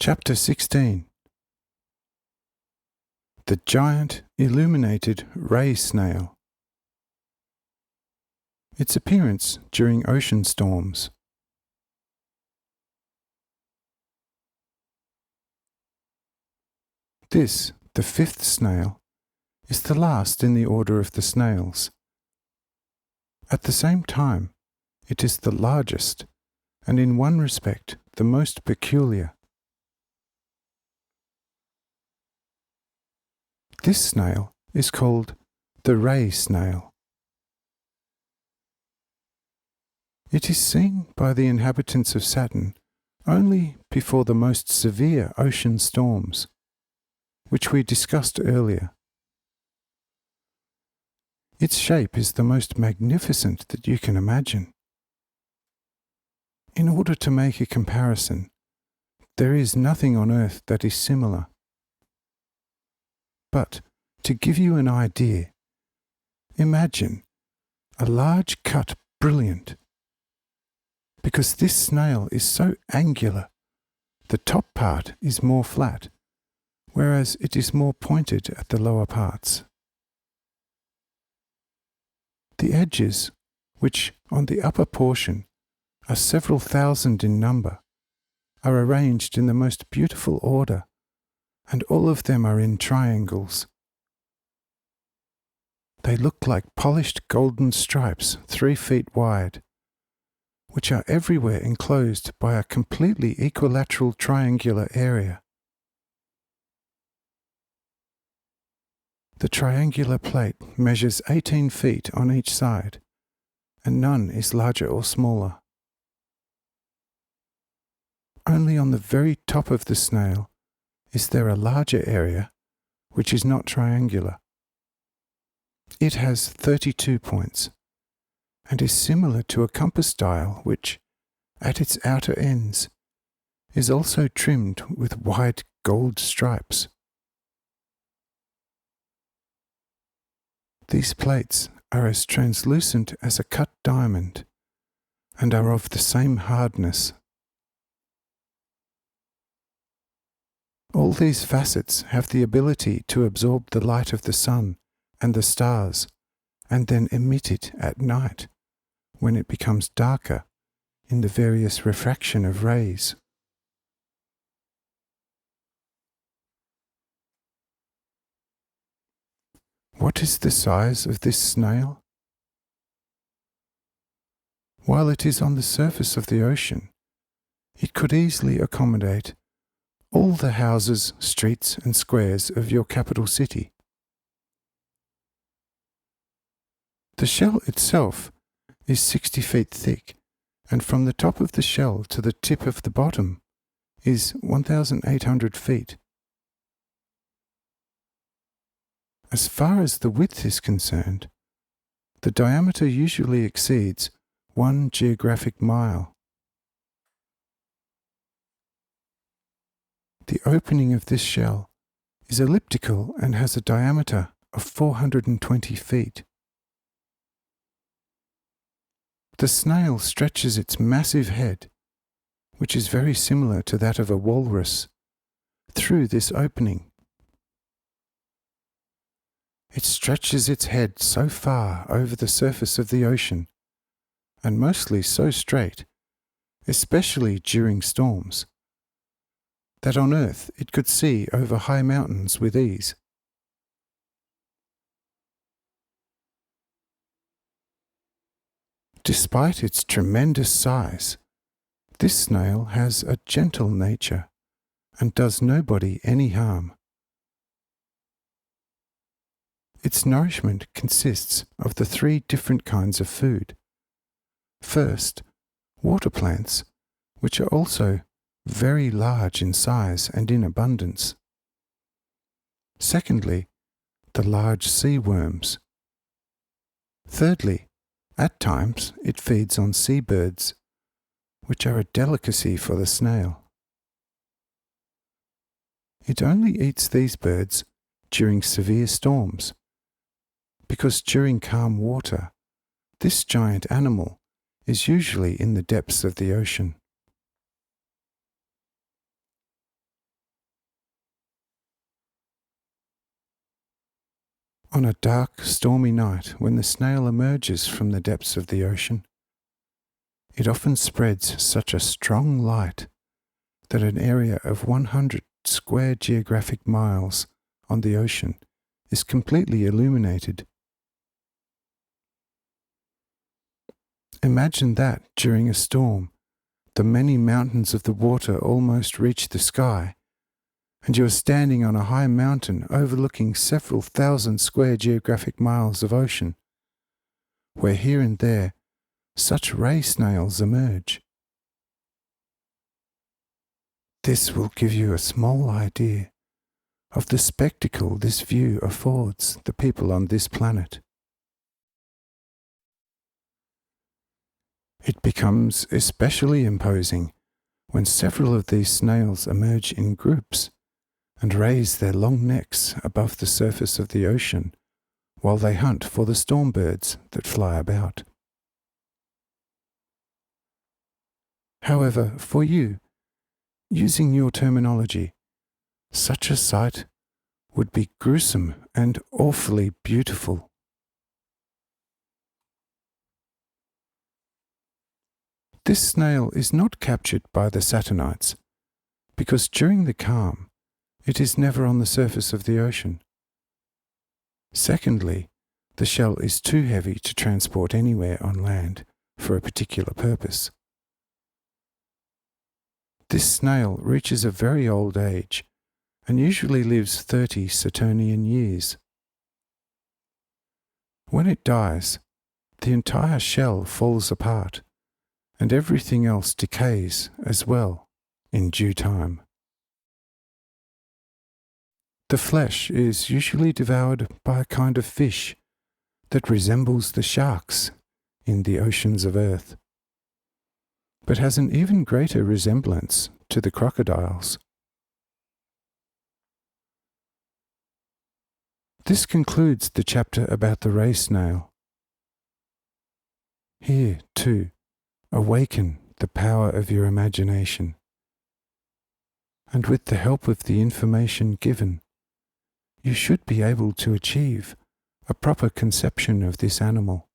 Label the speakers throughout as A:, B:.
A: Chapter 16. The giant illuminated ray snail. Its appearance during ocean storms. This, the fifth snail, is the last in the order of the snails. At the same time, it is the largest, and in one respect the most peculiar. This snail is called the ray snail. It is seen by the inhabitants of Saturn only before the most severe ocean storms, which we discussed earlier. Its shape is the most magnificent that you can imagine. In order to make a comparison, there is nothing on earth that is similar. But, to give you an idea, imagine a large cut brilliant. Because this snail is so angular, the top part is more flat, whereas it is more pointed at the lower parts. The edges, which on the upper portion are several thousand in number, are arranged in the most beautiful order, and all of them are in triangles. They look like polished golden stripes 3 feet wide, which are everywhere enclosed by a completely equilateral triangular area. The triangular plate measures 18 feet on each side, and none is larger or smaller. Only on the very top of the snail is there a larger area which is not triangular. It has 32 points, and is similar to a compass dial which, at its outer ends, is also trimmed with wide gold stripes. These plates are as translucent as a cut diamond, and are of the same hardness. All these facets have the ability to absorb the light of the sun and the stars, and then emit it at night, when it becomes darker in the various refraction of rays. What is the size of this snail? While it is on the surface of the ocean, it could easily accommodate all the houses, streets, and squares of your capital city. The shell itself is 60 feet thick, and from the top of the shell to the tip of the bottom is 1,800 feet. As far as the width is concerned, the diameter usually exceeds 1 geographic mile. The opening of this shell is elliptical and has a diameter of 420 feet. The snail stretches its massive head, which is very similar to that of a walrus, through this opening. It stretches its head so far over the surface of the ocean, and mostly so straight, especially during storms, that on earth it could see over high mountains with ease. Despite its tremendous size, this snail has a gentle nature and does nobody any harm. Its nourishment consists of the 3 different kinds of food. First, water plants, which are also very large in size and in abundance. Secondly, the large sea worms. Thirdly, at times it feeds on seabirds, which are a delicacy for the snail. It only eats these birds during severe storms, because during calm water, this giant animal is usually in the depths of the ocean. On a dark, stormy night, when the snail emerges from the depths of the ocean, it often spreads such a strong light that an area of 100 square geographic miles on the ocean is completely illuminated. Imagine that during a storm, the many mountains of the water almost reach the sky, and you are standing on a high mountain overlooking several thousand square geographic miles of ocean, where here and there such ray snails emerge. This will give you a small idea of the spectacle this view affords the people on this planet. It becomes especially imposing when several of these snails emerge in groups and raise their long necks above the surface of the ocean while they hunt for the storm birds that fly about. However, for you, using your terminology, such a sight would be gruesome and awfully beautiful. This snail is not captured by the Saturnites, because during the calm, it is never on the surface of the ocean. Secondly, the shell is too heavy to transport anywhere on land for a particular purpose. This snail reaches a very old age and usually lives 30 Saturnian years. When it dies, the entire shell falls apart and everything else decays as well in due time. The flesh is usually devoured by a kind of fish that resembles the sharks in the oceans of earth, but has an even greater resemblance to the crocodiles. This concludes the chapter about the ray snail. Here, too, awaken the power of your imagination, and with the help of the information given, you should be able to achieve a proper conception of this animal.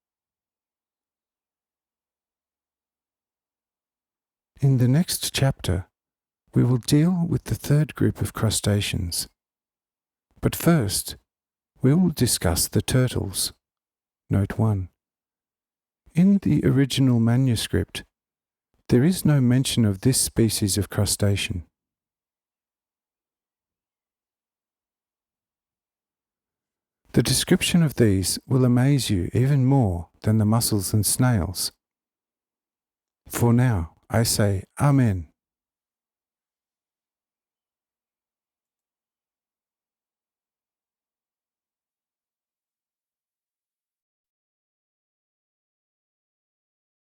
A: In the next chapter, we will deal with the third group of crustaceans. But first, we will discuss the turtles. Note 1. In the original manuscript, there is no mention of this species of crustacean. The description of these will amaze you even more than the mussels and snails. For now, I say Amen.